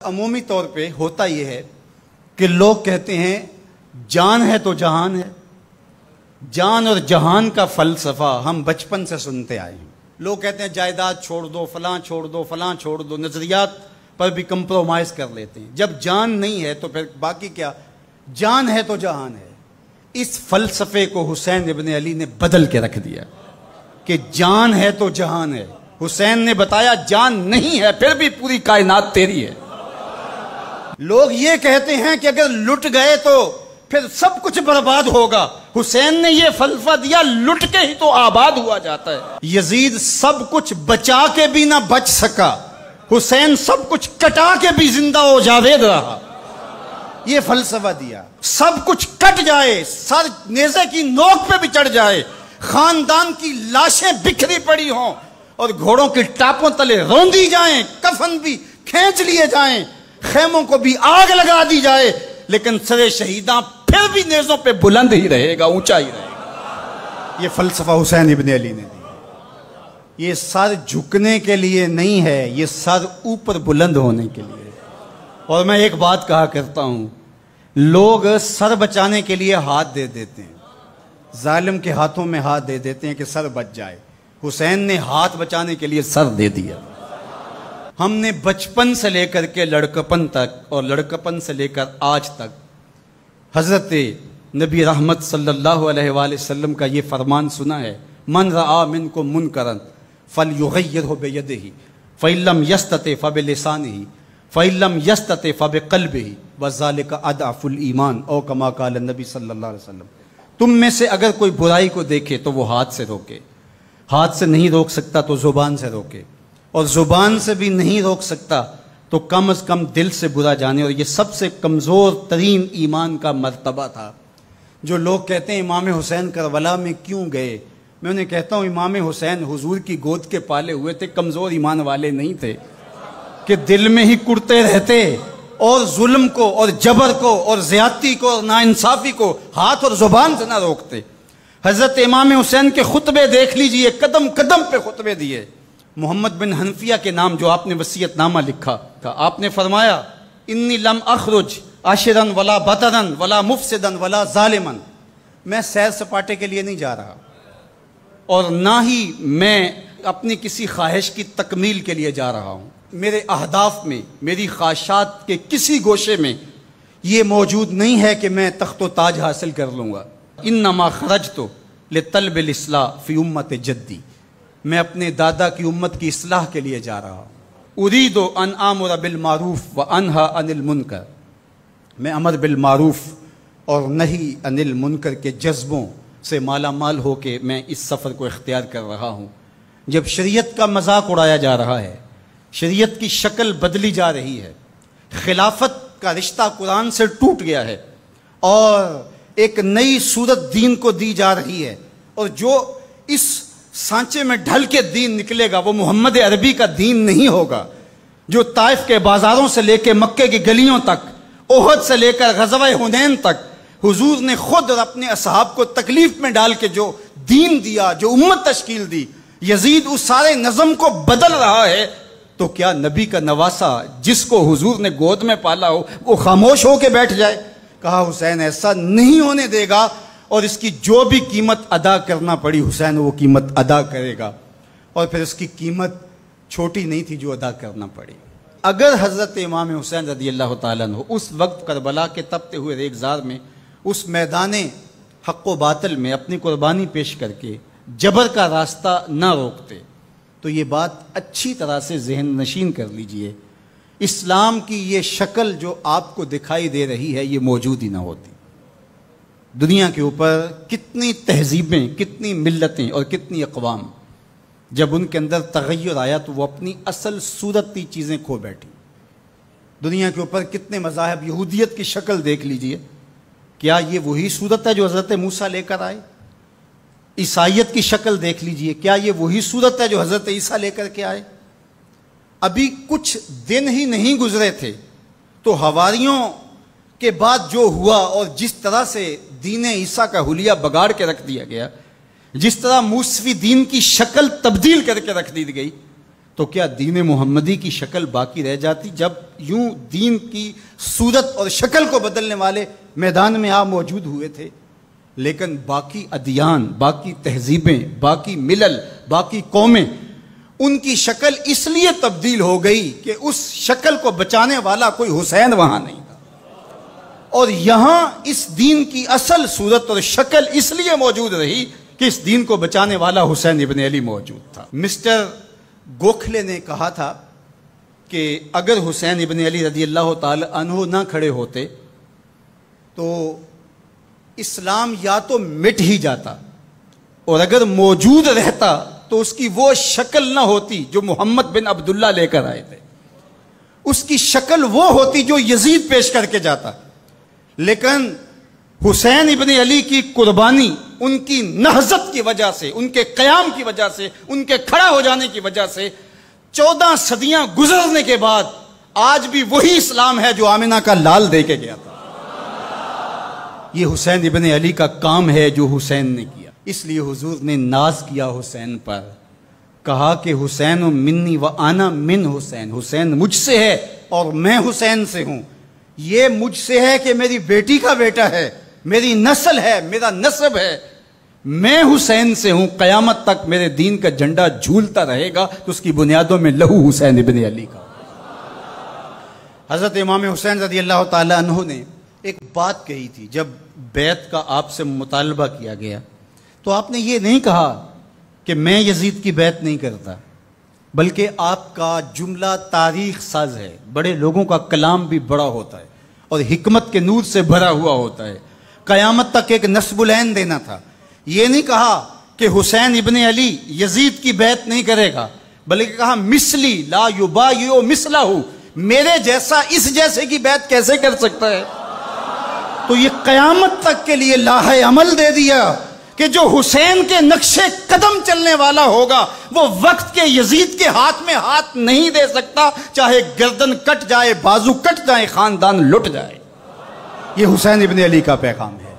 عمومی طور پہ ہوتا یہ ہے کہ لوگ کہتے ہیں جان ہے تو جہان ہے. جان اور جہان کا فلسفہ ہم بچپن سے سنتے آئے ہیں. لوگ کہتے ہیں جائیداد چھوڑ دو، فلاں چھوڑ دو، فلاں چھوڑ دو، نظریات پر بھی کمپرومائز کر لیتے ہیں. جب جان نہیں ہے تو پھر باقی کیا؟ جان ہے تو جہان ہے. اس فلسفے کو حسین ابن علی نے بدل کے رکھ دیا کہ جان ہے تو جہان ہے. حسین نے بتایا جان نہیں ہے پھر بھی پوری کائنات تیری ہے. لوگ یہ کہتے ہیں کہ اگر لٹ گئے تو پھر سب کچھ برباد ہوگا. حسین نے یہ فلسفہ دیا لٹ کے ہی تو آباد ہوا جاتا ہے. یزید سب کچھ بچا کے بھی نہ بچ سکا، حسین سب کچھ کٹا کے بھی زندہ و جاوید رہا. یہ فلسفہ دیا سب کچھ کٹ جائے، سر نیزے کی نوک پہ بھی چڑھ جائے، خاندان کی لاشیں بکھری پڑی ہوں اور گھوڑوں کے ٹاپوں تلے روندی جائیں، کفن بھی کھینچ لیے جائیں، خیموں کو بھی آگ لگا دی جائے، لیکن سر شہیداں پھر بھی نیزوں پہ بلند ہی رہے گا، اونچا ہی رہے گا. یہ فلسفہ حسین ابن علی نے دیا. یہ سر جھکنے کے لیے نہیں ہے، یہ سر اوپر بلند ہونے کے لیے. اور میں ایک بات کہا کرتا ہوں، لوگ سر بچانے کے لیے ہاتھ دے دیتے ہیں، ظالم کے ہاتھوں میں ہاتھ دے دیتے ہیں کہ سر بچ جائے. حسین نے ہاتھ بچانے کے لیے سر دے دیا. ہم نے بچپن سے لے کر کے لڑکپن تک اور لڑکپن سے لے کر آج تک حضرت نبی رحمت صلی اللہ علیہ وآلہ وسلم کا یہ فرمان سنا ہے، من رآ منکم منکرا فلیغیرہ بیدہ فإن لم یستطع فبلسانہ فإن لم یستطع فبقلبہ وذلک اضعف الایمان او کما قال النبی صلی اللہ علیہ وسلم. تم میں سے اگر کوئی برائی کو دیکھے تو وہ ہاتھ سے روکے، ہاتھ سے نہیں روک سکتا تو زبان سے روکے، اور زبان سے بھی نہیں روک سکتا تو کم از کم دل سے برا جانے. اور یہ سب سے کمزور ترین ایمان کا مرتبہ تھا. جو لوگ کہتے ہیں امام حسین کربلا میں کیوں گئے، میں انہیں کہتا ہوں امام حسین حضور کی گود کے پالے ہوئے تھے، کمزور ایمان والے نہیں تھے کہ دل میں ہی کڑتے رہتے اور ظلم کو اور جبر کو اور زیادتی کو اور ناانصافی کو ہاتھ اور زبان سے نہ روکتے. حضرت امام حسین کے خطبے دیکھ لیجئے، قدم قدم پہ خطبے دیے. محمد بن حنفیہ کے نام جو آپ نے وصیت نامہ لکھا تھا، آپ نے فرمایا انی لم اخرج عاشرا ولا بطرا ولا مفسدا ولا ظالما. میں سیر سپاٹے کے لیے نہیں جا رہا اور نہ ہی میں اپنی کسی خواہش کی تکمیل کے لیے جا رہا ہوں. میرے اہداف میں، میری خواہشات کے کسی گوشے میں یہ موجود نہیں ہے کہ میں تخت و تاج حاصل کر لوں گا. انما خرجت لطلب الاصلاح فی امت جدی. میں اپنے دادا کی امت کی اصلاح کے لیے جا رہا ہوں. اريد ان آمر بالمعروف وانہا عن المنکر. میں امر بالمعروف اور نہی عن المنکر کے جذبوں سے مالا مال ہو کے میں اس سفر کو اختیار کر رہا ہوں. جب شریعت کا مذاق اڑایا جا رہا ہے، شریعت کی شکل بدلی جا رہی ہے، خلافت کا رشتہ قرآن سے ٹوٹ گیا ہے اور ایک نئی صورت دین کو دی جا رہی ہے، اور جو اس سانچے میں ڈھل کے دین نکلے گا وہ محمد عربی کا دین نہیں ہوگا جو طائف کے بازاروں سے لے کے مکے کی گلیوں تک، احد سے لے کر غزوہ حنین تک حضور نے خود اور اپنے اصحاب کو تکلیف میں ڈال کے جو دین دیا، جو امت تشکیل دی. یزید اس سارے نظم کو بدل رہا ہے تو کیا نبی کا نواسا جس کو حضور نے گود میں پالا ہو وہ خاموش ہو کے بیٹھ جائے؟ کہا حسین ایسا نہیں ہونے دے گا، اور اس کی جو بھی قیمت ادا کرنا پڑی حسین وہ قیمت ادا کرے گا. اور پھر اس کی قیمت چھوٹی نہیں تھی جو ادا کرنا پڑی. اگر حضرت امام حسین رضی اللہ تعالیٰ عنہ اس وقت کربلا کے تپتے ہوئے ریگزار میں، اس میدان حق و باطل میں اپنی قربانی پیش کر کے جبر کا راستہ نہ روکتے تو یہ بات اچھی طرح سے ذہن نشین کر لیجئے، اسلام کی یہ شکل جو آپ کو دکھائی دے رہی ہے یہ موجود ہی نہ ہوتی. دنیا کے اوپر کتنی تہذیبیں، کتنی ملتیں اور کتنی اقوام، جب ان کے اندر تغیر آیا تو وہ اپنی اصل صورتی چیزیں کھو بیٹھی. دنیا کے اوپر کتنے مذاہب، یہودیت کی شکل دیکھ لیجئے، کیا یہ وہی صورت ہے جو حضرت موسیٰ لے کر آئے؟ عیسائیت کی شکل دیکھ لیجئے، کیا یہ وہی صورت ہے جو حضرت عیسیٰ لے کر کے آئے؟ ابھی کچھ دن ہی نہیں گزرے تھے تو حواریوں کے بعد جو ہوا اور جس طرح سے دین عیسیٰ کا حلیہ بگاڑ کے رکھ دیا گیا، جس طرح موسوی دین کی شکل تبدیل کر کے رکھ دی گئی، تو کیا دین محمدی کی شکل باقی رہ جاتی؟ جب یوں دین کی صورت اور شکل کو بدلنے والے میدان میں آپ موجود ہوئے تھے، لیکن باقی ادیان، باقی تہذیبیں، باقی ملل، باقی قومیں، ان کی شکل اس لیے تبدیل ہو گئی کہ اس شکل کو بچانے والا کوئی حسین وہاں نہیں تھا، اور یہاں اس دین کی اصل صورت اور شکل اس لیے موجود رہی کہ اس دین کو بچانے والا حسین ابن علی موجود تھا۔ مسٹر گوکھلے نے کہا تھا کہ اگر حسین ابن علی رضی اللہ تعالی عنہ نہ کھڑے ہوتے تو اسلام یا تو مٹ ہی جاتا، اور اگر موجود رہتا تو اس کی وہ شکل نہ ہوتی جو محمد بن عبداللہ لے کر آئے تھے، اس کی شکل وہ ہوتی جو یزید پیش کر کے جاتا۔ لیکن حسین ابن علی کی قربانی، ان کی نہضت کی وجہ سے، ان کے قیام کی وجہ سے، ان کے کھڑا ہو جانے کی وجہ سے 14 صدیاں گزرنے کے بعد آج بھی وہی اسلام ہے جو آمنہ کا لال دے کے گیا تھا۔ یہ حسین ابن علی کا کام ہے جو حسین نے کیا، اس لیے حضور نے ناز کیا حسین پر، کہا کہ حسین منی و انا من حسین، حسین مجھ سے ہے اور میں حسین سے ہوں۔ یہ مجھ سے ہے کہ میری بیٹی کا بیٹا ہے، میری نسل ہے، میرا نسب ہے، میں حسین سے ہوں، قیامت تک میرے دین کا جھنڈا جھولتا رہے گا، تو اس کی بنیادوں میں لہو حسین ابن علی کا۔ حضرت امام حسین رضی اللہ تعالی عنہ نے ایک بات کہی تھی جب بیعت کا آپ سے مطالبہ کیا گیا، تو آپ نے یہ نہیں کہا کہ میں یزید کی بیعت نہیں کرتا، بلکہ آپ کا جملہ تاریخ ساز ہے، بڑے لوگوں کا کلام بھی بڑا ہوتا ہے اور حکمت کے نور سے بھرا ہوا ہوتا ہے، قیامت تک ایک نسب العین دینا تھا۔ یہ نہیں کہا کہ حسین ابن علی یزید کی بیعت نہیں کرے گا، بلکہ کہا مثلی لا یبایع مثلہ، میرے جیسا اس جیسے کی بیعت کیسے کر سکتا ہے؟ تو یہ قیامت تک کے لیے لاہ عمل دے دیا کہ جو حسین کے نقشے قدم چلنے والا ہوگا وہ وقت کے یزید کے ہاتھ میں ہاتھ نہیں دے سکتا، چاہے گردن کٹ جائے، بازو کٹ جائے، خاندان لٹ جائے۔ یہ حسین ابن علی کا پیغام ہے۔